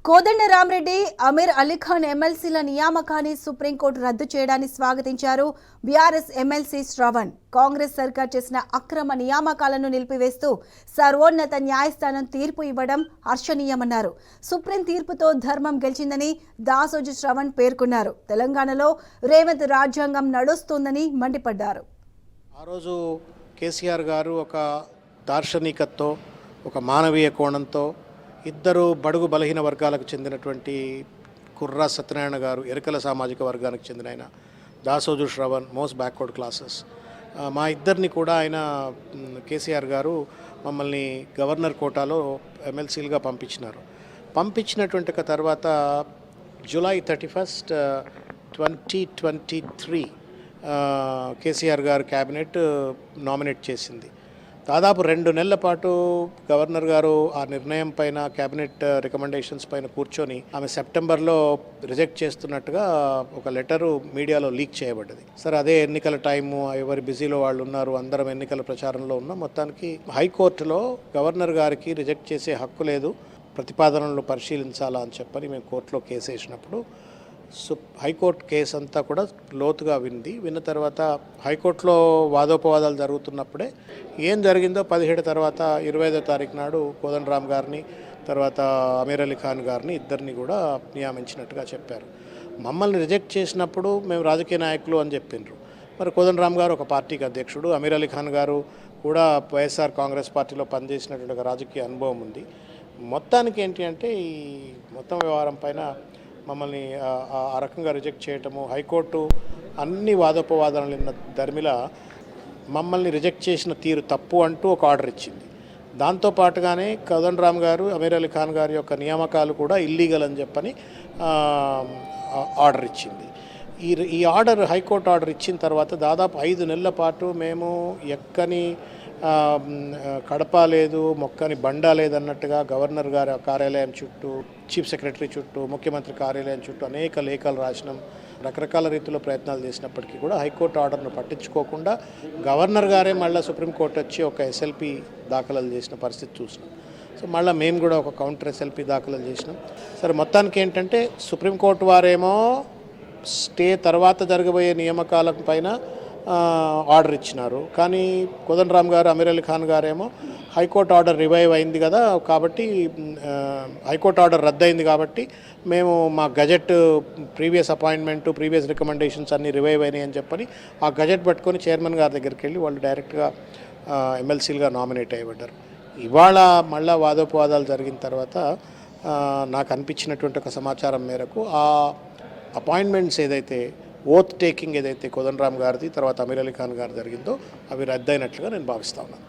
కోదండరామిరెడ్డి, అమీర్ అలీఖాన్ ఎమ్మెల్సీల నియామకాన్ని సుప్రీంకోర్టు రద్దు చేయడాన్ని స్వాగతించారు బీఆర్ఎస్ ఎమ్మెల్సీ శ్రవణ్. కాంగ్రెస్ సర్కార్ చేసిన అక్రమ నియామకాలను నిలిపివేస్తూ సర్వోన్నత న్యాయస్థానం తీర్పు ఇవ్వడం హర్షణీయమన్నారు. సుప్రీం తీర్పుతో ధర్మం గెలిచిందని దాసోజు శ్రవణ్ పేర్కొన్నారు. తెలంగాణలో రేవంత్ రాజ్యాంగం నడుస్తోందని మండిపడ్డారు. ఆ రోజు కేసీఆర్ గారు ఒక దార్శనికతతో, ఒక మానవీయ కోణంతో ఇద్దరు బడుగు బలహీన వర్గాలకు చెందినటువంటి కుర్రా సత్యనారాయణ గారు ఎరకల సామాజిక వర్గానికి చెందిన ఆయన, Dasoju Shravan most backward classes, మా ఇద్దరిని కూడా ఆయన కేసీఆర్ గారు మమ్మల్ని గవర్నర్ కోటాలో ఎమ్మెల్సీలుగా పంపించినటువంటి తర్వాత జూలై 31, 2023 కేసీఆర్ గారు క్యాబినెట్ నామినేట్ చేసింది. దాదాపు 2 నెలల పాటు గవర్నర్ గారు ఆ నిర్ణయం పైన, క్యాబినెట్ రికమెండేషన్స్ పైన కూర్చొని ఆమె సెప్టెంబర్లో రిజెక్ట్ చేస్తున్నట్టుగా ఒక లెటరు మీడియాలో లీక్ చేయబడ్డది. సరే, అదే ఎన్నికల టైము, ఎవరి బిజీలో వాళ్ళు ఉన్నారు, అందరం ఎన్నికల ప్రచారంలో ఉన్నాం. మొత్తానికి హైకోర్టులో గవర్నర్ గారికి రిజెక్ట్ చేసే హక్కు లేదు, ప్రతిపాదనలు పరిశీలించాలా అని చెప్పని మేము కోర్టులో కేసు వేసినప్పుడు హైకోర్టు కేసు అంతా కూడా లోతుగా విన్న తర్వాత హైకోర్టులో వాదోపవాదాలు జరుగుతున్నప్పుడే ఏం జరిగిందో 17 తర్వాత 25వ తారీఖు నాడు కోదండరామ్ గారిని, తర్వాత అమీర్ అలీ ఖాన్ గారిని ఇద్దరిని కూడా నియమించినట్టుగా చెప్పారు. మమ్మల్ని రిజెక్ట్ చేసినప్పుడు మేము రాజకీయ నాయకులు అని చెప్పిండ్రు. మరి కోదండరామ్ గారు ఒక పార్టీకి అధ్యక్షుడు, అమీర్ అలీ ఖాన్ గారు కూడా వైఎస్ఆర్ కాంగ్రెస్ పార్టీలో పనిచేసినటువంటి ఒక రాజకీయ అనుభవం ఉంది. మొత్తానికి ఏంటి అంటే ఈ మొత్తం వ్యవహారం పైన మమ్మల్ని ఆ రకంగా రిజెక్ట్ చేయటము, హైకోర్టు అన్ని వాదోపవాదాలను ధర్మిలా మమ్మల్ని రిజెక్ట్ చేసిన తీరు తప్పు అంటూ ఒక ఆర్డర్ ఇచ్చింది. దాంతోపాటుగానే కోదండరామ్ గారు, అమీర్ అలీ ఖాన్ గారి యొక్క నియామకాలు కూడా ఇల్లీగల్ అని చెప్పని ఆర్డర్ ఇచ్చింది. ఈ ఆర్డర్, హైకోర్టు ఆర్డర్ ఇచ్చిన తర్వాత దాదాపు 5 నెలల పాటు మేము ఎక్కని కడప లేదు, మొక్కని బండా లేదన్నట్టుగా గవర్నర్ గారి కార్యాలయం చుట్టూ, చీఫ్ సెక్రటరీ చుట్టూ, ముఖ్యమంత్రి కార్యాలయం చుట్టూ అనేక లేఖలు రాసినాం. రకరకాల రీతిలో ప్రయత్నాలు చేసినప్పటికీ కూడా హైకోర్టు ఆర్డర్ను పట్టించుకోకుండా గవర్నర్ గారే మళ్ళీ సుప్రీంకోర్టు వచ్చి ఒక ఎస్ఎల్పి దాఖలు చేసిన పరిస్థితి చూసినాం. సో మళ్ళీ మేము కూడా ఒక కౌంటర్ ఎస్ఎల్పి దాఖలు చేసినాం. సరే, మొత్తానికి ఏంటంటే సుప్రీంకోర్టు వారేమో స్టే తర్వాత జరగబోయే నియామకాల పైన ఆర్డర్ ఇచ్చినారు. కానీ కోదండరామ్ గారు, అమీర్ అలీ ఖాన్ గారేమో హైకోర్టు ఆర్డర్ రివైవ్ అయింది కదా, కాబట్టి హైకోర్టు ఆర్డర్ రద్దయింది కాబట్టి మేము మా gazette previous appointment, previous recommendations అన్నీ రివైవ్ అయినాయి అని చెప్పని ఆ గజెట్ పట్టుకొని చైర్మన్ గారి దగ్గరికి వెళ్ళి వాళ్ళు డైరెక్ట్గా ఎమ్మెల్సీలుగా నామినేట్ అయ్యబడ్డారు. ఇవాళ మళ్ళా వాదోపవాదాలు జరిగిన తర్వాత నాకు అనిపించినటువంటి ఒక సమాచారం మేరకు ఆ అపాయింట్మెంట్స్ ఏదైతే, ఓత్ టేకింగ్ ఏదైతే కోదండరామ్ గారిది, తర్వాత అమీర్ అలీ ఖాన్ గారు జరిగిందో అవి రద్దయినట్లుగా నేను భావిస్తా ఉన్నాను.